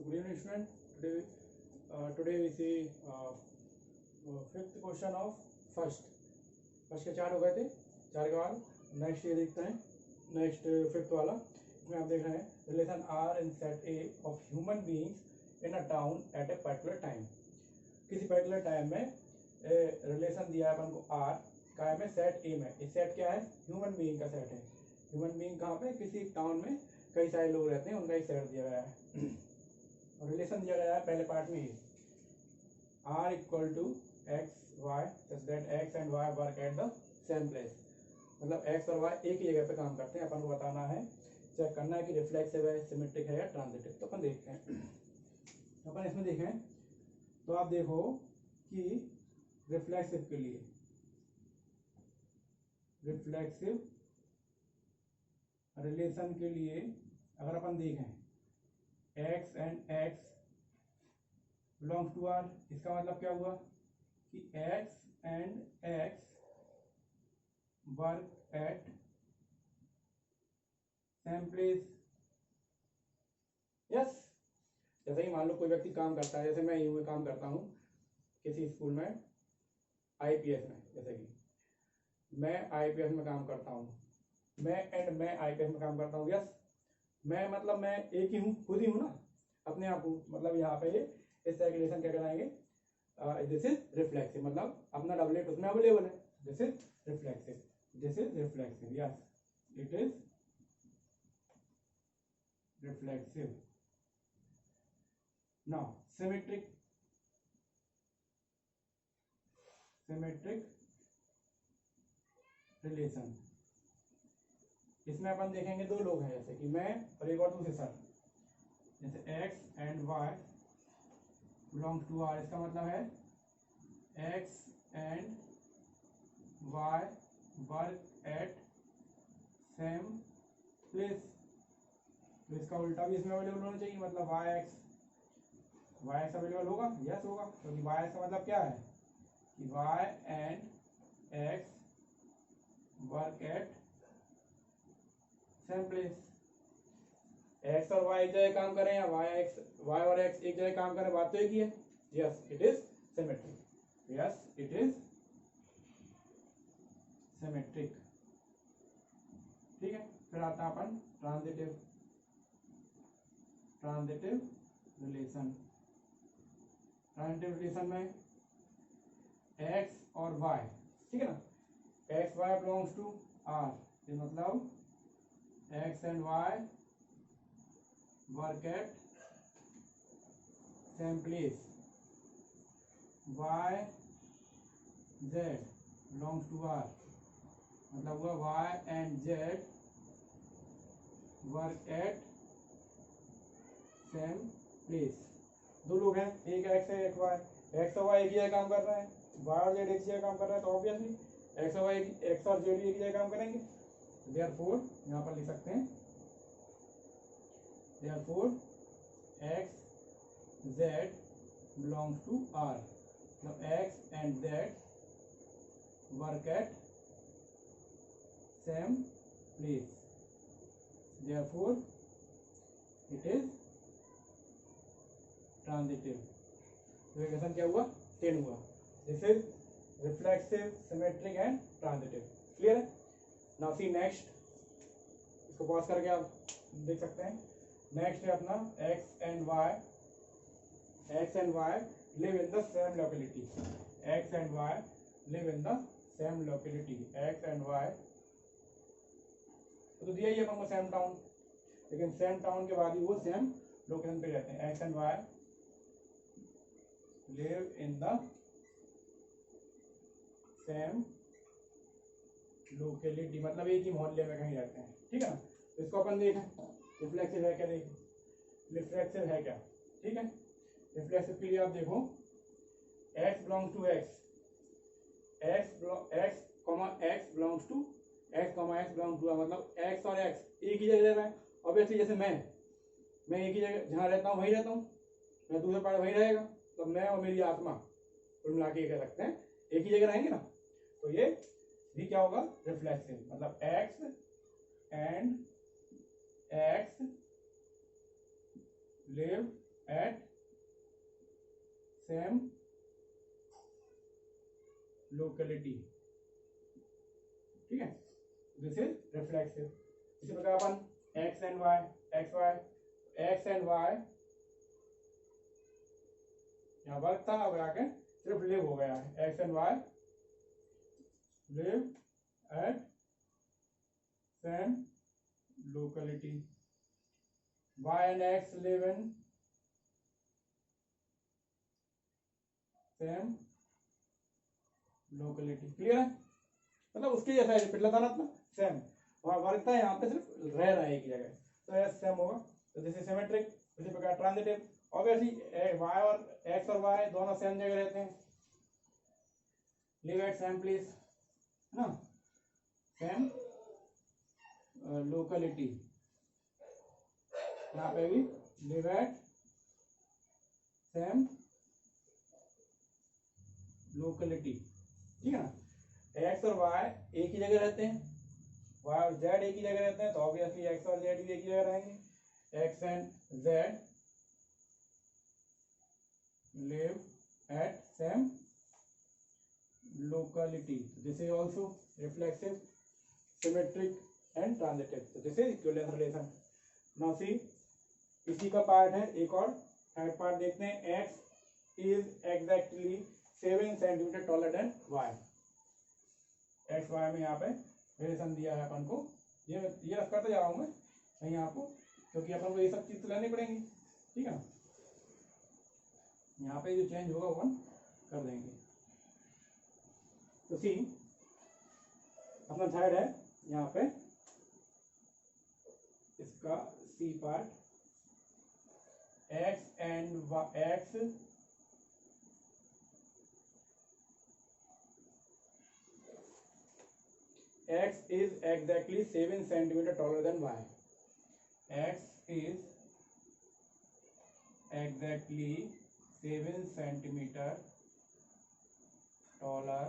So good evening student. Today we see fifth question of first के चार हो गए थे, चार के बाद नेक्स्ट ये देखते हैं, नेक्स्ट फिफ्थ वाला। इसमें आप देख रहे हैं relation R in set A of human beings in a town at a particular time. किसी पर्टिकुलर टाइम में रिलेशन दिया है अपन को आर का है में सेट ए में। इस सेट क्या है? ह्यूमन बीइंग का सेट है। ह्यूमन बीइंग कहाँ पे? किसी टाउन में कई सारे लोग रहते हैं, उनका एक सेट दिया गया है और रिलेशन दिया गया है पहले पार्ट में ही R equal to x y such that x and y work at the same place. मतलब एक्स और वाई एक ही जगह पे काम करते हैं। अपन को बताना है, चेक करना है कि रिफ्लेक्सिव है, सिमेट्रिक है या ट्रांजिटिव। तो अपन देखते हैं। तो अपन इसमें देखें तो आप देखो कि रिफ्लेक्सिव के लिए रिफ्लेक्सिव रिलेशन के लिए अगर अपन देखें x and x belongs to R, इसका मतलब क्या हुआ कि x and x work at same place. Yes, जैसे कि मान लो कोई व्यक्ति काम करता है, जैसे मैं यूं में काम करता हूँ किसी स्कूल में आईपीएस में, जैसे कि मैं आईपीएस में काम करता हूँ, मैं आईपीएस में काम करता हूँ। यस, मैं मतलब मैं एक ही हूँ, खुद ही हूँ ना, अपने आप हूँ। मतलब यहाँ पे इस तरह के रिलेशन क्या कहलाएंगे? दिस इज रिफ्लेक्सिव, मतलब अपना डबलेट उसमें अवेलेबल है। This is reflexive, this is reflexive. Yes, it is reflexive. Now symmetric relation, इसमें अपन देखेंगे दो लोग हैं, जैसे कि मैं और एक और दूसरे सर, जैसे x and y belongs to r। इसका मतलब है x and y work at same place. तो इसका उल्टा भी इसमें अवेलेबल होना चाहिए, मतलब y x अवेलेबल होगा। यस होगा, क्योंकि y x का मतलब क्या है कि y and x work at same place. X और वाई एक जगह काम करें या वाई और एक्स एक जगह काम करें, बात तो एक ही है। Yes, it is symmetric. Yes, it is symmetric. ठीक है, फिर आता है अपन ट्रांजिटिव रिलेशन। ट्रांजिटिव रिलेशन में एक्स और वाई, ठीक है ना, x y belongs to R, मतलब x and y work at same place। y z belongs to r, मतलब हुआ y and z work at same place। दो लोग हैं, एक x है एक y। x और y एक ही जगह काम कर रहे हैं, y और z एक ही जगह काम कर रहे हैं, तो ऑब्वियसली x और z एक ही जगह काम करेंगे। Therefore यहाँ पर लिख सकते हैं Therefore x z belongs to R, मतलब x and z work at same place, therefore it is transitive। तो इक्वेशन क्या हुआ? 10 हुआ। This is reflexive, symmetric and transitive. Clear है? नाउ सी नेक्स्ट, इसको पॉज करके आप देख सकते हैं। नेक्स्ट है अपना x and y live in the same locality. x and y live in the same locality. x and y तो दिया ही है अपन को सेम टाउन, लेकिन सेम टाउन के बाद ही वो सेम लोकेशन पे रहते हैं। x and y live in the same locality, मतलब एक ही मोहल्ले में कहीं रहते हैं। ठीक है ना, तो इसको अपन देखें रिफ्लेक्सिव है क्या। देखें रिफ्लेक्सिव है क्या, ठीक है। रिफ्लेक्सिव के लिए आप देखो x belongs to x, x belongs to x, मतलब x और x एक ही जगह रह रहे हैं। ऑब्वियसली जैसे मैं एक ही जगह जहाँ रहता हूँ वहीं रहता हूँ, मैं दूसरे पार्ट वहीं रहेगा, तो मैं और मेरी आत्मा कुल मिला के कह सकते हैं एक ही जगह रहेंगे ना। तो ये भी क्या होगा? रिफ्लेक्सिव, मतलब x and x live at same locality, ठीक है, दिस इज रिफ्लेक्सिव। इसी प्रकार अपन x and y, x and y यहाँ वर्क था, अब आके सिर्फ लिव हो गया है, x and y live at same locality, y and x live in same locality, clear है, मतलब उसके जैसा है, पिछला था ना अपना सेम, वहां वर्क था, यहाँ पे सिर्फ रह रहा है एक जगह, तो यस सेम होगा, तो दिस इज सिमेट्रिक। इसी प्रकार ट्रांजिटिव, ऑब्वियसली y और x और y दोनों सेम जगह रहते हैं, लिव एट सेम प्लेस, है ना, सेम लोकेलिटी, यहाँ पे भी लिव एट सेम लोकेलिटी, ठीक है ना, एक्स और वाई एक ही जगह रहते हैं, वाई और जेड एक ही जगह रहते हैं, तो ऑब्वियसली एक्स और जेड भी एक ही जगह रहेंगे, x and Z live at same locality, this is also reflexive, symmetric and transitive, so this is equivalence relation। now see, इसी का पार्ट है एक और, थर्ड पार्ट देखते हैं, x is exactly 7 centimetre taller than y, x y में यहाँ पे रिलेशन दिया है अपन को, ये रख करते जा रहा हूँ मैं कहीं आपको, क्योंकि अपन को ये सब चीज तो लेनी पड़ेंगी, ठीक है ना, यहाँ पे जो चेंज होगा अपन कर देंगे। तो सी अपना थर्ड है यहाँ पे, इसका C part, x and x x is exactly 7 centimeter taller than y, x is exactly 7 centimeter taller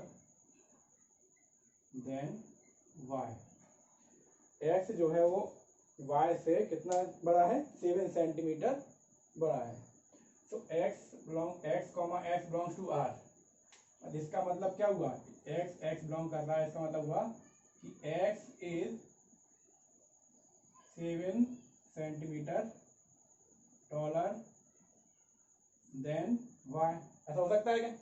than y, x जो है वो y से कितना बड़ा है, 7 सेंटीमीटर बड़ा है, तो x बिलोंग्स टू r, अब इसका मतलब क्या हुआ, x बिलोंग कर रहा है, इसका मतलब हुआ कि x is 7 centimetre taller then y, ऐसा हो सकता है क्या,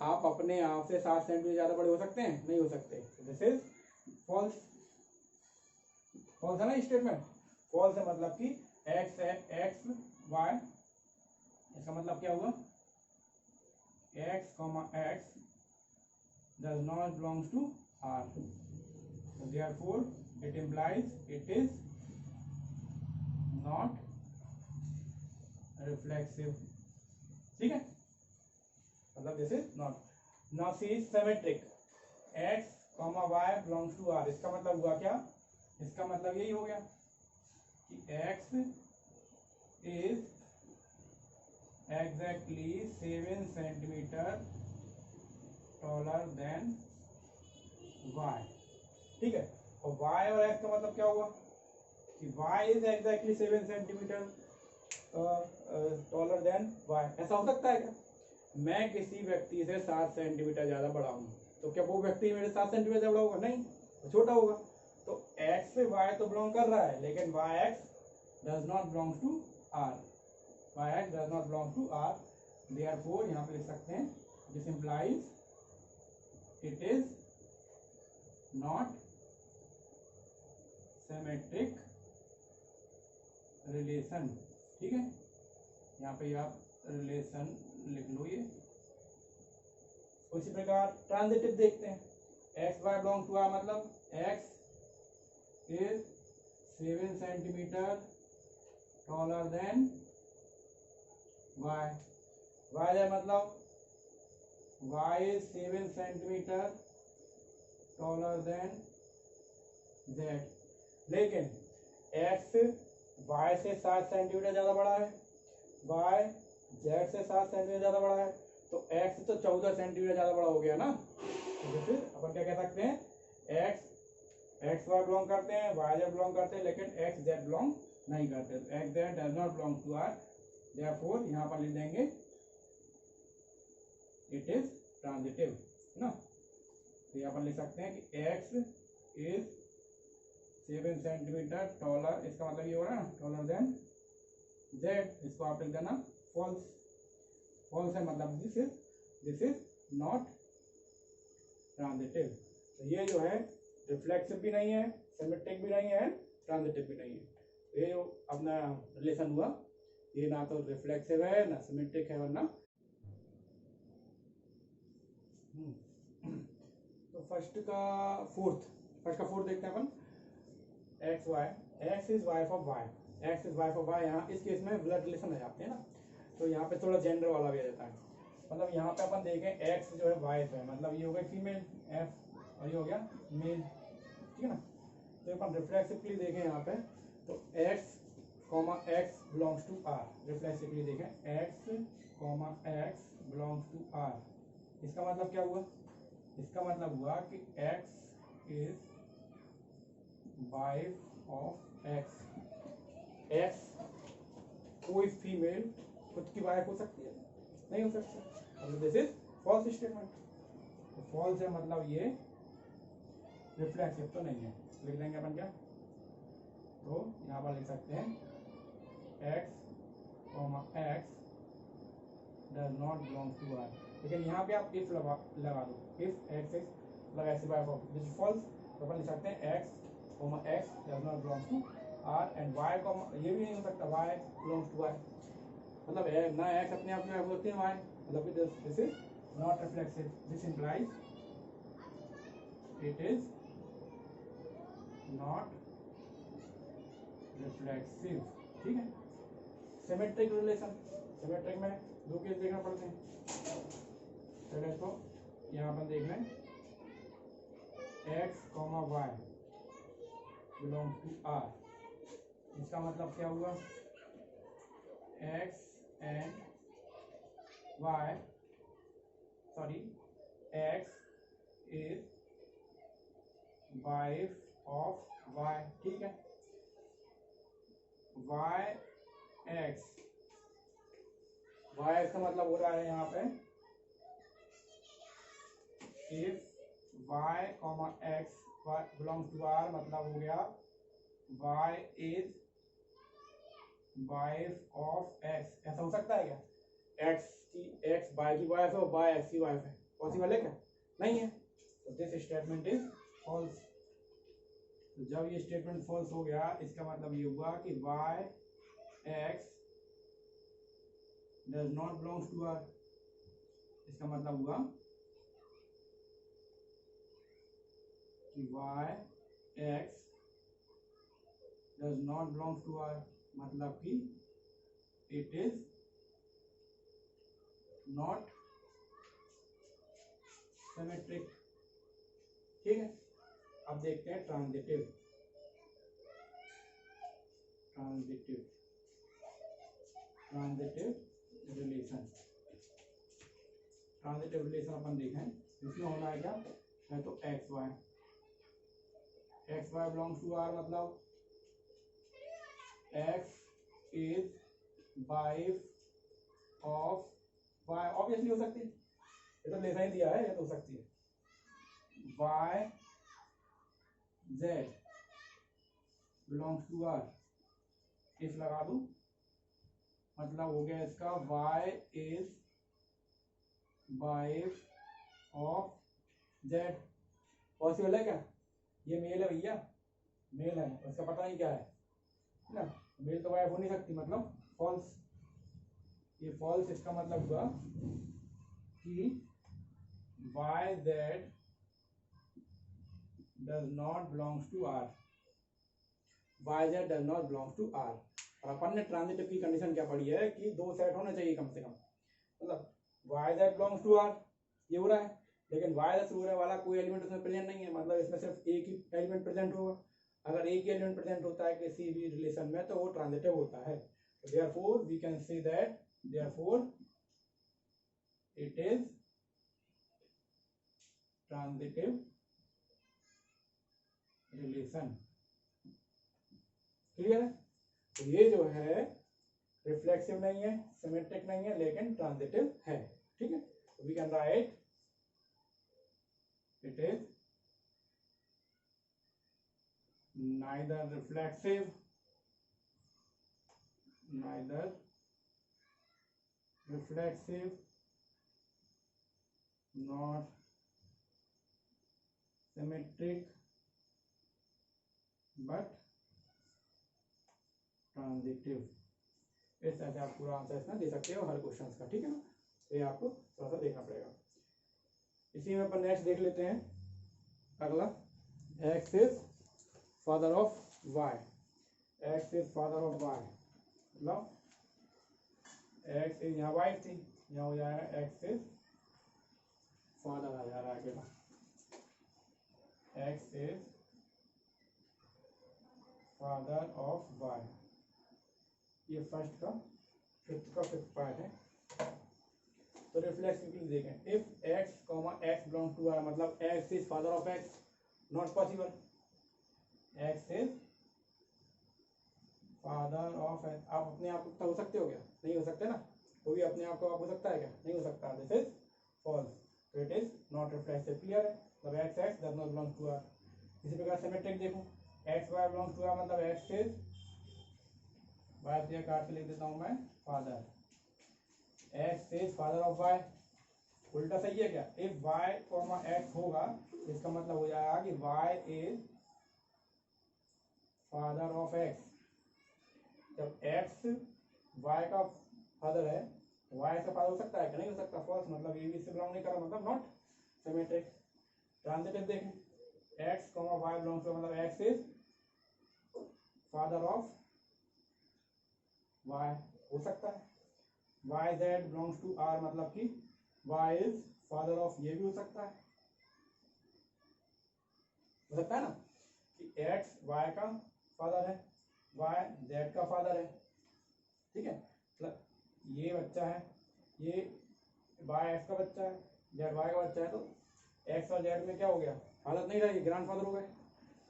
आप अपने आप से 7 सेंटीमीटर ज्यादा बड़े हो सकते हैं, नहीं हो सकते, दिस इज फॉल्स, फॉल्स है ना स्टेटमेंट, फॉल्स है, मतलब कि x y, इसका मतलब क्या हुआ, x does not belongs to R, so therefore it implies it is not reflexive, ठीक है, मतलब this is not. Now C is symmetric, x, y belongs to r, इसका मतलब हुआ क्या, इसका मतलब यही हो गया कि x is exactly 7 centimetre taller then y, ठीक है, और y और x का मतलब क्या हुआ कि y is exactly 7 centimetre taller then y, ऐसा हो सकता है क्या, मैं किसी व्यक्ति से 7 सेंटीमीटर ज्यादा बड़ा हूं, तो क्या वो व्यक्ति मेरे 7 सेंटीमीटर बड़ा होगा, नहीं, तो छोटा होगा, तो x से y तो बिलोंग कर रहा है, लेकिन yx does not belong to r, yx does not belong to r, therefore यहाँ पे लिख सकते हैं this implies it is not symmetric relation, ठीक है, यहाँ पे आप रिलेशन लिख लो ये। उसी प्रकार ट्रांजिटिव देखते हैं, x y belong to R, मतलब x is 7 centimetre taller than y, y है मतलब y is 7 centimetre taller than z, लेकिन एक्स वाई से 7 सेंटीमीटर ज्यादा बड़ा है, वाई जेड से 7 सेंटीमीटर ज्यादा बड़ा है, तो x तो 14 सेंटीमीटर ज्यादा बड़ा हो गया ना, तो फिर अपन क्या कह सकते हैं, x y बिलोंग करते हैं, y z बिलोंग करते हैं, लेकिन x z बिलोंग नहीं करते, x z does not belong to R, therefore यहाँ पर लिख देंगे इट इज ट्रांजिटिव, है ना। तो यहाँ पर लिख सकते हैं कि x इज 7 सेंटीमीटर टॉलर, इसका मतलब ये हो रहा है ना टॉलर देन z, इसको आप लिख देना फॉल्स। फॉल्स है मतलब दिस इज नॉट ट्रांजिटिव। तो ये जो है रिफ्लेक्सिव भी नहीं है, सिमेट्रिक भी नहीं है, ट्रांजिटिव भी नहीं है। ये जो अपना रिलेशन हुआ ये ना तो रिफ्लेक्सिव है ना सिमेट्रिक है, वरना तो फर्स्ट का फोर्थ देखते हैं अपन। X y, x is wife of y, x is wife of y. यहाँ इस केस में ब्लड रिलेशन आ जाते हैं ना, तो यहाँ पे थोड़ा जेंडर वाला भी आ जाता है। मतलब यहाँ पे अपन देखें एक्स जो है वाइफ है, मतलब ये हो गया फीमेल एफ और ये हो गया मेल, ठीक है ना। तो अपन रिफ्लेक्सिवली देखें यहाँ पे तो x x belongs to R, reflexively देखें x x belongs to R. इसका मतलब क्या हुआ, इसका मतलब हुआ कि x is wife of x। x कोई फीमेल खुद की वाइफ हो सकती है? नहीं हो सकती, मतलब दिस इज फॉल्स स्टेटमेंट। तो फॉल्स है मतलब ये रिफ्लेक्सिव तो नहीं है। लिख देंगे अपन क्या, तो यहाँ पर लिख सकते हैं x x does not belong to R. लेकिन यहाँ पे आप इफ लगा दो, इफ एक्स इज मतलब x wife of this is false, तो अपन लिख सकते हैं x does not belong to R and y ये भी नहीं हो सकता वाई बिलोंग्स टू वाई, मतलब ना एक्स अपने आप में होते हैं वाई, मतलब this is not reflexive. This implies it is not reflexive, ठीक है। सिमेट्रिक रिलेशन, सिमेट्रिक में दो केस देखना पड़ते हैं। पहले तो यहाँ पर देख लें x, y belong to r, इसका मतलब क्या हुआ x and y, sorry x is wife of y, ठीक है। y का मतलब हो रहा है यहाँ पे if y, x belongs to r, मतलब हो गया y is wife of x। ऐसा हो सकता है क्या, x y की वाइफ है और y x की वाइफ है? पॉसिबल है क्या? नहीं है। तो दिस स्टेटमेंट इज फॉल्स। तो जब ये स्टेटमेंट फॉल्स हो गया, इसका मतलब ये हुआ कि y x does not belongs to R। इसका मतलब हुआ कि y x does not belongs to R, मतलब कि it is not symmetric, ठीक है। अब देखते हैं ट्रांजिटिव रिलेशन। ट्रांजिटिव रिलेशन अपन देखें, इसमें होना है क्या है, तो x y belongs to R, मतलब x is wife of y, obviously हो सकती है, ये तो लेसा ही दिया है, ये तो हो सकती है। Y z belongs to R, if लगा दूं, मतलब हो गया इसका y is wife of z। Possible है क्या? ये मेल है भैया, मेल है, उसका पता नहीं क्या है ना, मेल तो वाइफ हो नहीं सकती, मतलब फॉल्स। ये फॉल्स, इसका मतलब हुआ कि y z does not belongs to r, y z does not belongs to r। और अपन ने ट्रांजिटिव की कंडीशन क्या पढ़ी है कि दो सेट होने चाहिए कम से कम, मतलब y z belongs to r ये हो रहा है, लेकिन y z से होने वाला कोई एलिमेंट उसमें प्रेजेंट नहीं है, मतलब इसमें सिर्फ एक ही एलिमेंट प्रेजेंट होगा। अगर एक ही एलिमेंट प्रेजेंट होता है किसी भी रिलेशन में तो वो ट्रांजिटिव होता है। Therefore we can say that therefore it is transitive relation, clear है। तो ये जो है रिफ्लेक्सिव नहीं है, सिमेट्रिक नहीं है, लेकिन ट्रांजिटिव है। ठीक है, we can write it is neither reflexive nor symmetric but transitive. इस तरह से आप पूरा आंसर इसमें दे सकते हो हर क्वेश्चन का। ठीक है ना, तो ये आपको थोड़ा सा देखना पड़ेगा। इसी में अपन नेक्स्ट देख लेते हैं अगला, x is father of y. X is father of y मतलब एक्स इज, यहाँ वाई थी, यहाँ हो जाएगा एक्स इज फादर आ जा रहा है अकेला, x is father of y. ये फर्स्ट का फिफ्थ पार्ट है। तो रिफ्लेक्सिवली देखें, if x comma x belong to R मतलब x is father of x, not possible. X is father of x, आप अपने आप को हो सकते हो क्या? नहीं हो सकते ना, वो भी अपने आप को आप हो सकता है क्या? नहीं हो सकता, दिस इज फॉल्स, तो it is not reflexive. Clear है, मतलब x x does not belong to R. इसी प्रकार सिमेट्रिक देखो, x y belong to R मतलब एक्स इज वाई से काट के लिख देता हूं मैं father, x is father of y. उल्टा सही है क्या? इफ वाई कॉमा एक्स होगा इसका मतलब हो जाएगा कि y is father of x. जब एक्स वाई का फादर है, वाई का फादर हो सकता है कि नहीं हो सकता? फॉल्स, मतलब ये भी इससे बिलोंग नहीं कर रहा, मतलब नॉट सिमेट्रिक। ट्रांजिटिव देखें, x comma y belong to मतलब x is father of y, हो सकता है। Y z belongs to R मतलब कि वाई इज फादर ऑफ, ये भी हो सकता है ना कि एक्स वाई का फादर है, वाई जेड का फादर है। ठीक है, मतलब ये बच्चा है, ये वाई एक्स का बच्चा है, जेड वाई का बच्चा है, तो एक्स और जेड में क्या हो गया? हालत नहीं रही, ग्रैंड फादर हो गए।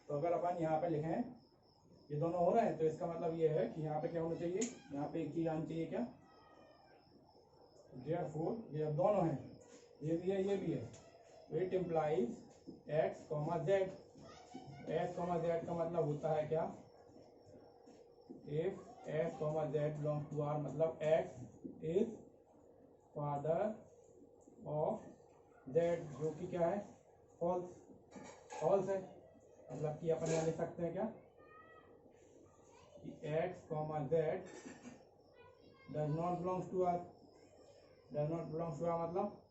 तो अगर अपन यहाँ पे लिखें ये दोनों हो रहे हैं तो इसका मतलब ये है कि यहाँ पे क्या होना चाहिए? यहाँ पे एक चीज आनी चाहिए, क्या? Therefore ये दोनों हैं, ये भी है ये भी है, it implies x comma z. X comma z का मतलब होता है क्या? If x comma z belong to R मतलब x is father of z, जो कि क्या है? फॉल्स, फॉल्स है। मतलब कि अपन यहाँ लिख सकते हैं क्या कि x comma z does not belongs to R. Does not belongs to R मतलब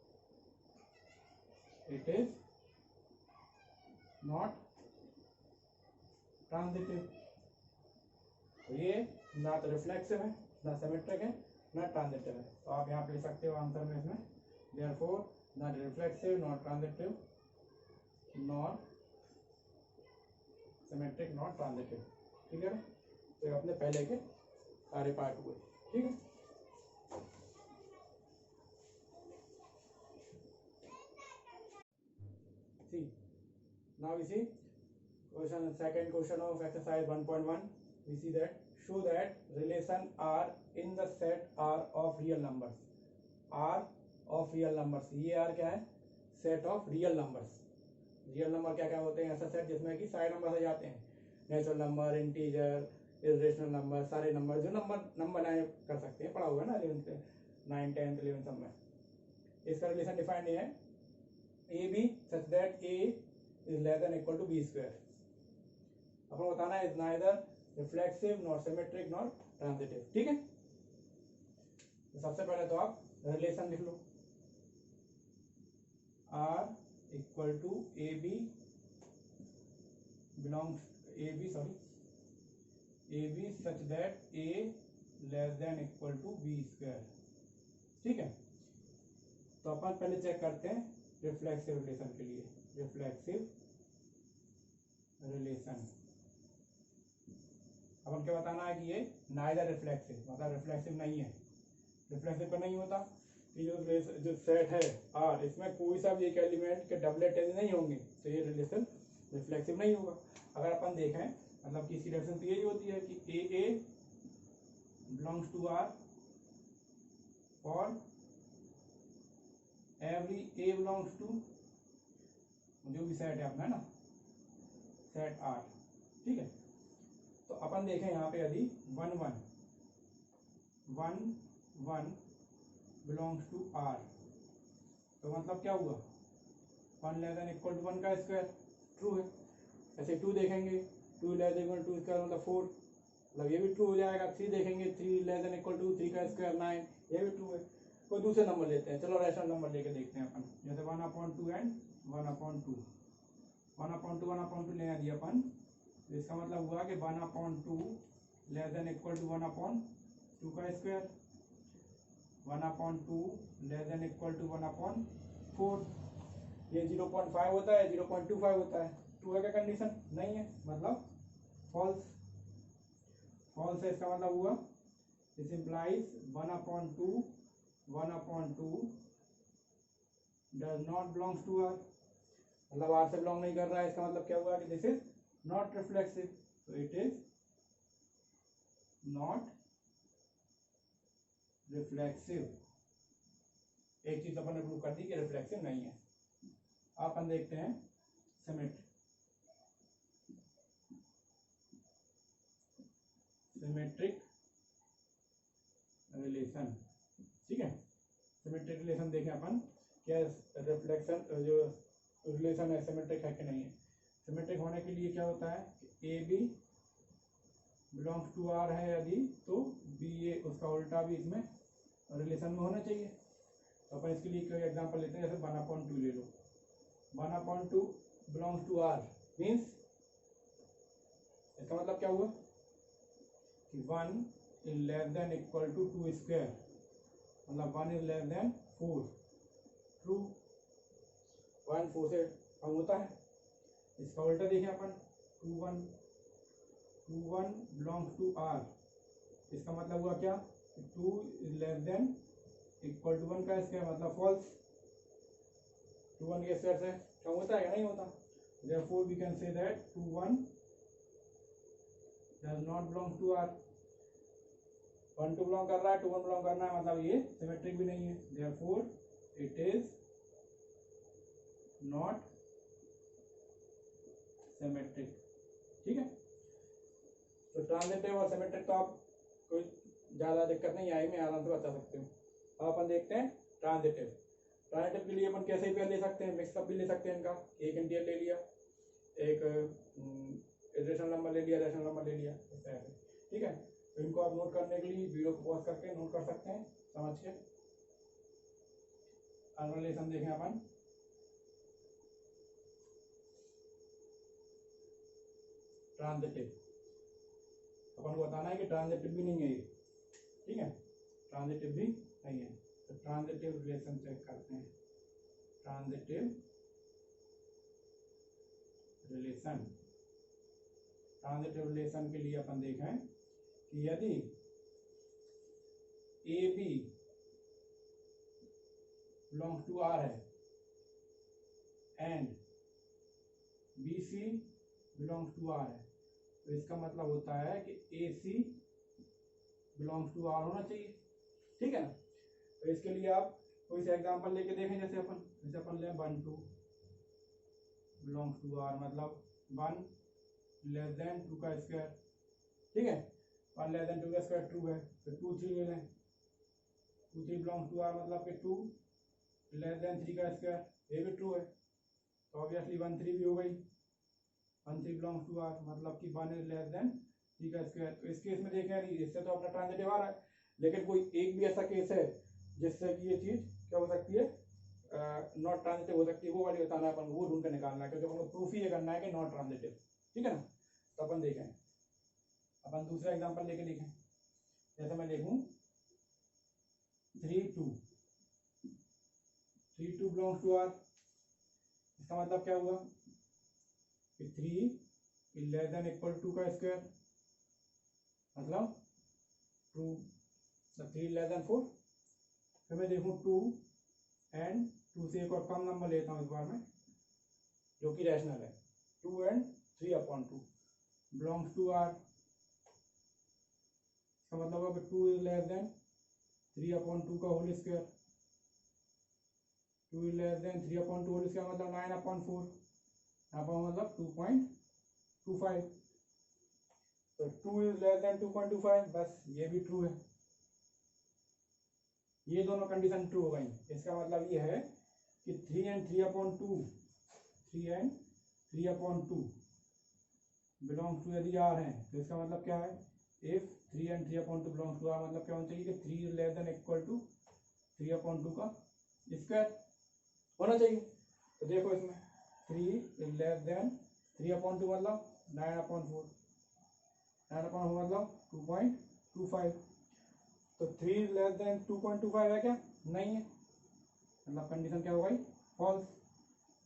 इट इज नॉट ट्रांजिटिव। तो ये ना तो रिफ्लेक्सिव है, ना सिमेट्रिक है, ना ट्रांजिटिव है। तो आप यहाँ पे लिख सकते हो आंसर में इसमें, therefore not reflexive, not transitive, not symmetric, not transitive. ठीक है ना, तो अपने पहले के सारे पार्ट हुए। ठीक है, see now we see question, second question of exercise 1.1. we see that show that relation R in the set R of real numbers। R of real numbers, ये R क्या है? Set of real numbers. Real number क्या क्या होते हैं? ऐसा set जिसमें कि सारे नंबर आ जाते हैं, natural number, integer, irrational number, सारे नंबर जो नंबर लाइन कर सकते हैं, पढ़ा हुआ है ना 11th 9th 10th 11th सब में। इसका रिलेशन डिफाइंड है a b such that a is less than equal to b square. अपन बताना है is neither reflexive not symmetric not transitive. ठीक है, तो सबसे पहले तो आप रिलेशन लिख लो, R equal to a B belongs a b such that a less than equal to b square. ठीक है, तो अपन पहले चेक करते हैं रिफ्लेक्सिव रिलेशन के लिए। रिफ्लेक्सिव रिलेशन अपन क्या बताना है कि ये नाइदर रिफ्लेक्सिव मतलब रिफ्लेक्सिव नहीं है। रिफ्लेक्सिव का नहीं होता कि जो सेट है आर, इसमें कोई सा भी एक एलिमेंट के डबलेट नहीं होंगे, तो ये रिलेशन रिफ्लेक्सिव नहीं होगा। अगर अपन देखें मतलब कि इसकी डेफिनेशन तो यही होती है कि a belongs to R for every a belongs to जो भी सेट है अपना, है ना, सेट आर। ठीक है, तो अपन देखें यहाँ पे यदि 1 1 1 1 बिलोंग्स टू आर, तो मतलब क्या हुआ, 1 लेस देन इक्वल टू 1 का स्क्वायर, ट्रू है। ऐसे 2 देखेंगे, 2 less than equal to 2 square मतलब 4, मतलब ये भी ट्रू हो जाएगा। 3 देखेंगे, 3 लेस देन इक्वल टू 3 का स्क्वायर 9, ये भी ट्रू है। कोई दूसरे नंबर लेते हैं, चलो रैशनल नंबर लेके देखते हैं अपन, जैसे 1/2 एंड 1/2 1/2 1/2 ले दिया अपन, तो इसका मतलब हुआ कि 1/2 लेस देन इक्वल टू 1/2 का square, 1/2 less than equal to 1/4, ये 0.5 होता है, 0.25 होता है। ट्रू है क्या कंडीशन? नहीं है, मतलब फॉल्स। फॉल्स है, इसका मतलब हुआ this implies 1/2 does not belongs to R, मतलब आर से बिलोंग नहीं कर रहा है। इसका मतलब क्या हुआ कि दिस इज नॉट रिफ्लेक्सिव, तो इट इज नॉट रिफ्लेक्सिव। एक चीज अपन ने प्रूव कर दी कि रिफ्लेक्सिव नहीं है। अपन देखते हैं सिमेट्रिक रिलेशन। ठीक है, सिमेट्रिक रिलेशन देखें अपन, क्या रिफ्लेक्शन जो रिलेशन है सिमेट्रिक है कि नहीं है। सिमेट्रिक होने के लिए क्या होता है कि A B belongs to R है यदि, तो बी ए उसका उल्टा भी इसमें रिलेशन में होना चाहिए। तो अपन इसके लिए कोई एग्जांपल लेते हैं, जैसे 1/2 ले लो, 1/2 बिलोंग्स टू आर मीन्स इसका मतलब क्या हुआ कि 1 is less than equal to 2 square, मतलब 1 इज लेस देन 4, ट्रू। 1 4 से कम होता है। इसका उल्टा देखें अपन, 2 1 बिलोंग्स टू आर, इसका मतलब हुआ क्या, 2 is less than equal to 1 का स्क्वायर, मतलब फॉल्स। 2 1 के स्क्वायर से कम होता है या नहीं होता? Therefore we can say that 2 1 does not belong to R। 1 2 belong कर रहा है, 2 1 बिलोंग करना है, मतलब ये सिमेट्रिक भी नहीं है। Therefore it is not symmetric. ठीक है, तो ट्रांजिटिव और सिमेट्रिक तो आप कोई ज़्यादा दिक्कत नहीं आई, मैं आराम से बता सकती हूँ। अब अपन देखते हैं ट्रांजिटिव। ट्रांजिटिव के लिए अपन कैसे भी ले सकते हैं, मिक्सअप भी ले सकते हैं इनका, एक इंटीजर ले लिया, एक रेशनल नंबर ले लिया, रेशनल नंबर ले लिया, इस तरह से। ठीक है, तो इनको आप नोट करने के लिए वीडियो को पॉज करके नोट कर सकते हैं समझ के। अगला रिलेशन देखें अपन, ट्रांजिटिव। अपन को बताना है कि ट्रांजिटिव भी नहीं है ये। ठीक है, ट्रांजिटिव भी नहीं है, तो ट्रांजिटिव रिलेशन चेक करते हैं। ट्रांजिटिव रिलेशन, ट्रांजिटिव रिलेशन के लिए अपन देखें कि यदि a B belongs to R है and B C belongs to R है, तो इसका मतलब होता है कि a C belongs to R होना चाहिए। ठीक है ना, तो इसके लिए आप कोई सा एग्जांपल लेके देखें, जैसे अपन ले 1 2 बिलोंग्स टू आर, मतलब 1 लेस देन 2 का स्क्वायर। ठीक है, 1 लेस देन 2 का स्क्वायर ट्रू है, तो 2 3 ले लें, 2 3 बिलोंग्स टू आर, मतलब कि 2 लेस देन 3 का स्क्वायर, ये भी ट्रू है, तो ऑब्वियसली 1 3 भी हो गई। 1 3 बिलोंग्स टू आर, मतलब कि 1 इज लेस देन 3 का स्क्वायर। तो इस केस में देखें, इससे तो अपना ट्रांजिटिव आ रहा है, लेकिन कोई एक भी ऐसा केस है जिससे कि ये चीज क्या हो सकती है, नॉट ट्रांजिटिव हो सकती है, वो वाली बताना है अपन, वो ढूंढ के निकालना है, क्योंकि अपन को प्रूफ ही ये करना है कि नॉट ट्रांजिटिव। ठीक है ना, तो अपन देखें, अपन दूसरा एग्जांपल लेके देखें, जैसे मैं देखूं 3 2 बिलोंग्स टू आर, इसका मतलब क्या हुआ कि 3 is less than equal to का स्क्वायर, मतलब ट्रू। 3 लेस देन 4, फिर मैं देखूं 2 एंड 2 से एक और कम नंबर लेता हूं इस बार में, जो कि रैशनल है, 2 एंड 3/2 बिलोंग्स टू आर। इसका मतलब होगा 2 इज लेस देन 3/2 का whole square. 2 is less than 3/2 whole square मतलब 9/4, यहाँ पर मतलब 2.25। तो 2 इज लेस देन 2.25, बस ये भी ट्रू है, ये दोनों कंडीशन ट्रू हो गई। इसका मतलब ये है कि 3 and 3/2 बिलोंग्स टू यदि आर है, तो इसका मतलब क्या है, if 3 and 3/2 belongs to R, मतलब क्या होना चाहिए कि 3 is less than equal to 3/2 का स्क्वायर होना चाहिए। तो देखो इसमें 3 इज लेस देन 3/2 मतलब 9/4, 9/4 मतलब 2.25। तो 3 इज लेस देन 2.25 है क्या, नहीं है, मतलब कंडीशन क्या हो गई, फॉल्स।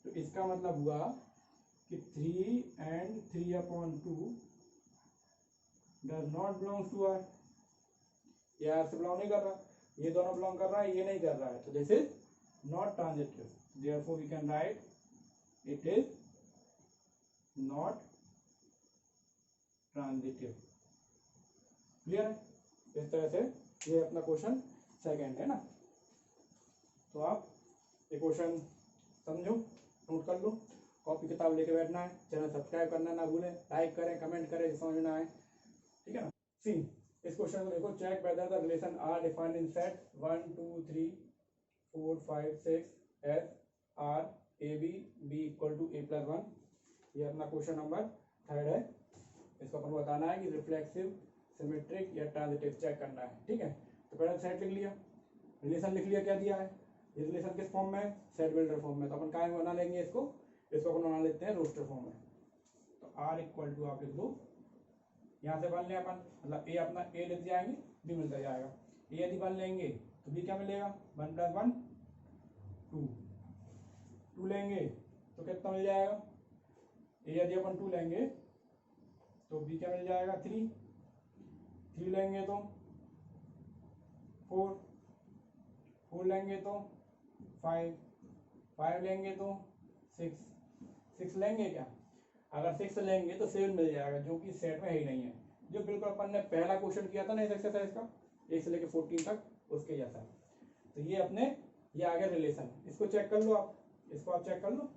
तो इसका मतलब हुआ कि 3 and 3/2 does not belongs to R, ये आर से बिलोंग नहीं कर रहा, ये दोनों बिलोंग कर रहा है, ये नहीं कर रहा है, तो this is not transitive, therefore we can write it is not transitive. Clear है? इस तरह से ये अपना क्वेश्चन सेकंड है ना। तो आप ये क्वेश्चन समझो, नोट कर लो, कॉपी किताब लेके बैठना है, चैनल सब्सक्राइब करना ना भूलें, लाइक करें, कमेंट करें, समझ में आए, ठीक है ना। सी इस क्वेश्चन को देखो, check whether the relation R defined in set 1 2 3 4 5 6 S R A B B equal to a+1। ये अपना क्वेश्चन नंबर थर्ड है। इसको अपन को बताना है कि रिफ्लेक्सिव, सिमेट्रिक या ट्रांजिटिव चेक करना है, ठीक है। तो पहले सेट लिख लिया, रिलेशन लिख लिया, क्या दिया है, ये रिलेशन किस फॉर्म में है, सेट बिल्डर फॉर्म में। तो अपन कहाँ बना लेंगे इसको अपन बना लेते हैं रोस्टर फॉर्म में। तो आर इक्वल टू आप लिख दो, यहाँ से बन लें अपन, मतलब ए अपना ए लिख जाएंगे, बी मिलता जाएगा। ए यदि बन लेंगे तो बी क्या मिलेगा, 1 + 1 2, 2 लेंगे तो कितना मिल जाएगा, ए यदि अपन 2 लेंगे तो बी क्या मिल जाएगा 3, 3 लेंगे तो 4, 4 लेंगे तो 5, 5 लेंगे तो 6, 6 लेंगे क्या, अगर 6 लेंगे तो 7 मिल जाएगा, जो कि सेट में ही नहीं है, जो बिल्कुल अपन ने पहला क्वेश्चन किया था ना इस एक्सरसाइज का 1 से लेकर 14 तक, उसके जैसा। तो ये अपने ये आ गया रिलेशन, इसको चेक कर लो आप, इसको आप चेक कर लो,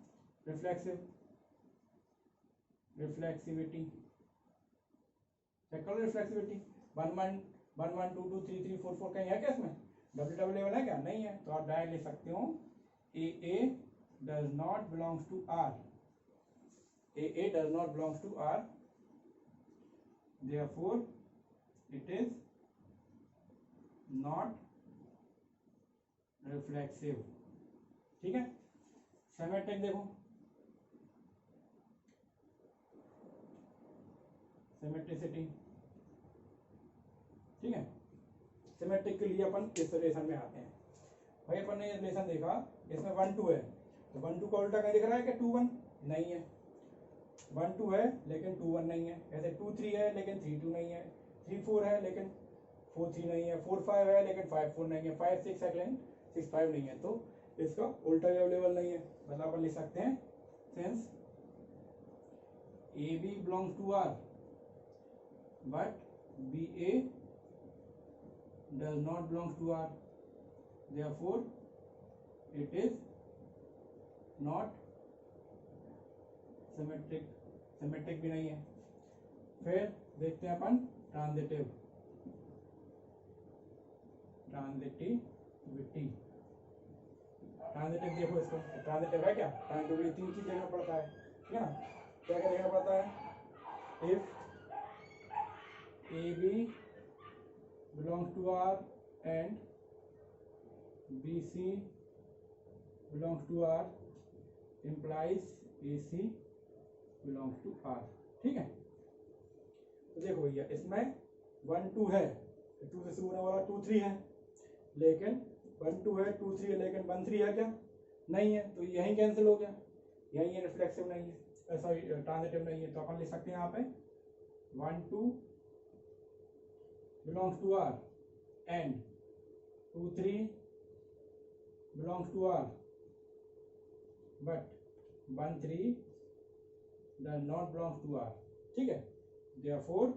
रिफ्लेक्सिविटी चेक कर लो, रिफ्लेक्सिविटी 1 1 1 1 2 2 3 3 4 4 कहीं है क्या इसमें, डब्ल्यू डब्ल्यू लेवल है क्या, नहीं है। तो आप डायरेक्ट लिख सकते हो a does not belongs to R, AA does not belongs to R, therefore it is not reflexive, ठीक है। सिमेट्रिक देखो, सिमेट्रिसिटी, ठीक है। सिमेट्रिक के लिए अपन इस रिलेशन में आते हैं। भाई अपन ने ये रिलेशन देखा, इसमें 1 2 है, तो 1 2 का उल्टा कहीं दिख रहा है क्या, 2 1 नहीं है, 1 2 है लेकिन 2 1 नहीं है, ऐसे 2 3 है लेकिन 3 2 नहीं है, 3 4 है लेकिन 4 3 नहीं है, 4 5 है लेकिन 5 4 नहीं है, 5 6 है लेकिन 6 5 नहीं है, तो इसका उल्टा भी अवेलेबल नहीं है। मतलब अपन लिख सकते हैं since A B belongs to R but B A does not belongs to R, therefore it is not symmetric, symmetric भी नहीं है। फिर देखते हैं अपन ट्रांजिटिव, ट्रांजिटिविटी, ट्रांजिटिव देखो इसको, ट्रांजिटिव है क्या, ट्रांजिटिव ये 3 चीज देखना पड़ता है, ठीक है ना। क्या क्या देखना पड़ता है, if A B belongs to R and B C belongs to R implies A C belongs to R, ठीक है। तो देखो भैया इसमें 1 2 है, 2 से शुरू होने वाला 2 3 है, लेकिन 1 2 है 2 3 है लेकिन 1 3 है क्या, नहीं है, तो यहीं कैंसिल हो गया, यहीं ये रिफ्लेक्सिव नहीं है, सॉरी ट्रांजिटिव नहीं है। तो अपन लिख सकते हैं यहाँ पे 1 2 belongs to R and 2 3 belongs to R but 1 3 does not belongs to R, ठीक है। therefore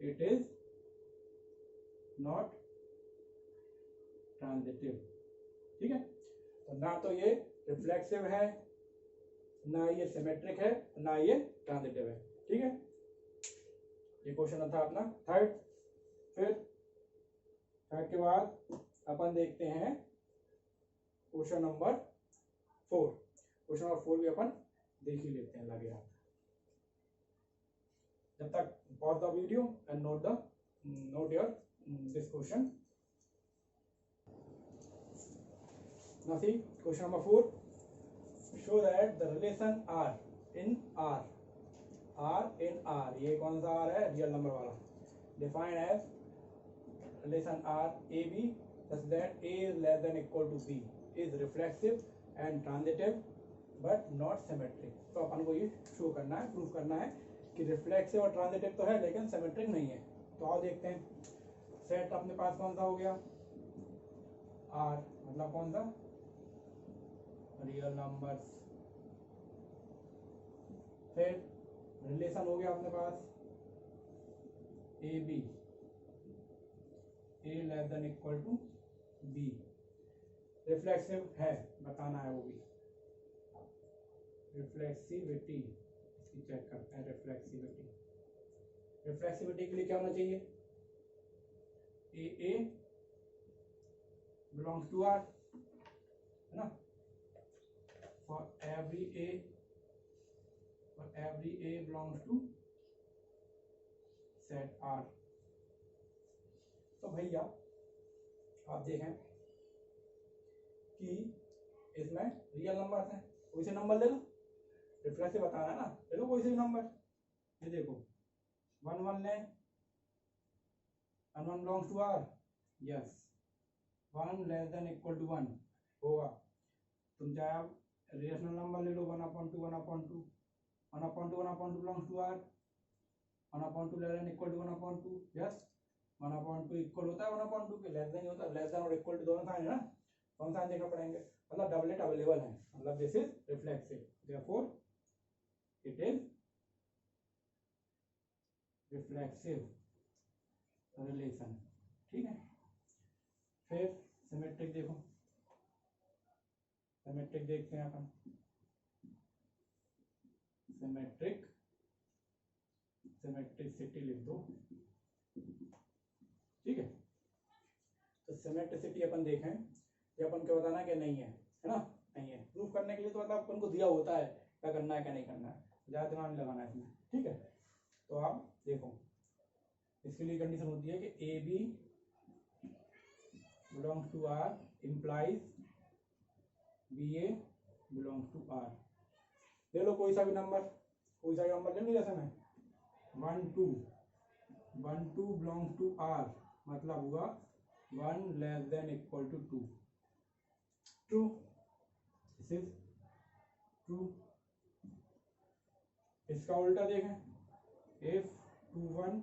it is not transitive. ठीक है, तो ना तो ये रिफ्लेक्सिव है, ना ये सिमेट्रिक है, ना ये ट्रांजिटिव है। ठीक है, ये क्वेश्चन था अपना थर्ड। फिर थर्ड के बाद अपन देखते हैं क्वेश्चन नंबर 4। क्वेश्चन नंबर 4 भी अपन देख ही लेते हैं लगे हाथ। जब तक pause the video and not your this question. Now see question number 4. Show that the relation R in R in R, ये कौन सा R है? रियल नंबर वाला। Defined as relation R AB such that A is less than equal to B is reflexive and transitive but not symmetric। तो अपन को ये show करना है, प्रूफ करना है कि रिफ्लेक्सिव और ट्रांजिटिव तो है लेकिन सिमेट्रिक नहीं है। तो आओ देखते हैं। सेट अपने पास कौन सा हो गया? R, मतलब कौन सा? Real numbers. फिर रिलेशन हो गया अपने पास a b, a less than equal to b. Reflexive है, बताना है वो भी। रिफ्लेक्सिविटी इसकी चेक करते हैं। रिफ्लेक्सिविटी, रिफ्लेक्सिविटी के लिए क्या होना चाहिए? ए बिलोंग्स टू आर, है ना? For every A belongs to set R। तो भैया आप देखें कि इसमें रियल नंबर है, कोई से नंबर ले लो। रिफ्लेक्स से बताना है ना, ले लो कोई से भी नंबर। ये देखो 1 1 ले, 1 1 belongs to R। Yes, 1 less than equal to 1 होगा। तुम चाहे आप रेशनल नंबर ले लो 1/2 1/2 1/2 1/2 belongs to R। 1/2 less than equal to 1/2। Yes, 1/2 equal होता है 1/2 के, लेस देन नहीं होता। लेस देन और इक्वल टू दोनों साइन है ना, कौन सा देखना पड़ेंगे। मतलब डबलेट अवेलेबल है, मतलब this is reflexive, therefore it is reflexive relation. ठीक है, फिर सिमेट्रिक देखो। सिमेट्रिक देखते हैं अपन। सिमेट्रिक, सिमेट्रिसिटी लिख दो। ठीक है, तो सिमेट्रिसिटी अपन देखें, ये अपन को बताना कि नहीं है ना? नहीं है। प्रूफ करने के लिए तो मतलब अपन को दिया होता है क्या करना है क्या नहीं करना है, ज़्यादा दिमाग नहीं लगाना है इसमें। ठीक है, तो आप देखो इसके लिए कंडीशन होती है कि A B belongs to R implies B A belongs to R. ले लो कोई सा भी नंबर, कोई सा भी नंबर ले लो। जैसे मैं 1 2 बिलोंग्स टू आर, मतलब हुआ 1 less than equal to 2। True, this is true. इसका उल्टा देखें, इफ 2 1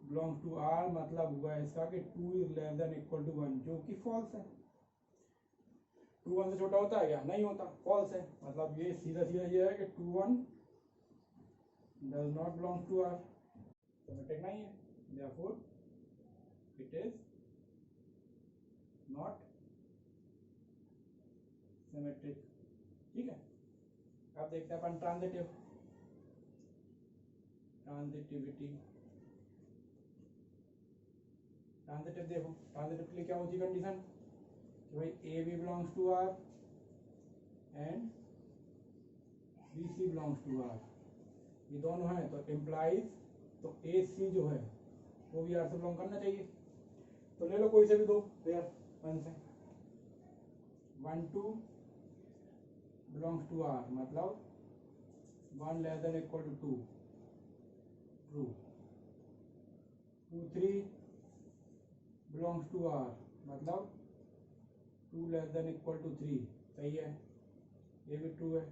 बिलोंग्स टू आर, मतलब हुआ इसका कि 2 is less than equal to 1, जो कि फॉल्स है। 2 1 से छोटा होता है क्या? नहीं होता, फॉल्स है। मतलब ये सीधा सीधा ये है कि 2 1 does not belong to R, symmetric नहीं है, therefore it is not symmetric. ठीक है, अब देखते हैं अपन ट्रांजिटिव, ट्रांजिटिविटी। ट्रांजिटिव देखो, ट्रांजिटिव के लिए क्या होती है कंडीशन कि भाई A B belongs to R and B C belongs to R, ये दोनों हैं तो इम्प्लाइज, तो ए सी जो है वो भी आर से बिलोंग करना चाहिए। तो ले लो कोई से भी दो पेयर 1 से। 1 2 बिलोंग्स टू आर, मतलब 1 less than equal to 2, true. 2 3 belongs to R, मतलब 2 लेस देन इक्वल टू 3, सही है, ये भी ट्रू है।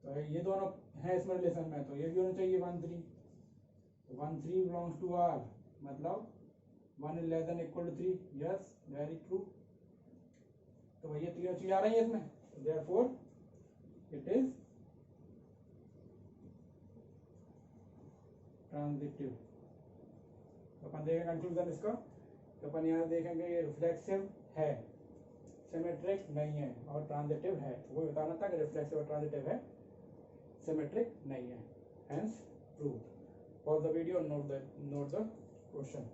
तो ये दोनों हैं इसमें रिलेशन में, तो ये भी होना चाहिए 1 3। 1 3 बिलोंग्स टू आर, मतलब 1 is less than equal to 3। Yes, very true. तो भैया तीनों चीज आ रही है इसमें, देयरफॉर इट इज ट्रांजिटिव। तो अपन देखेंगे कंक्लूजन इसका। तो अपन यहाँ देखेंगे ये रिफ्लेक्सिव है, सिमेट्रिक नहीं है और ट्रांजिटिव है। तो वो बताना था कि रिफ्लेक्सिव और ट्रांजिटिव है, सिमेट्रिक नहीं है। Hence prove. Pause the video, note the question.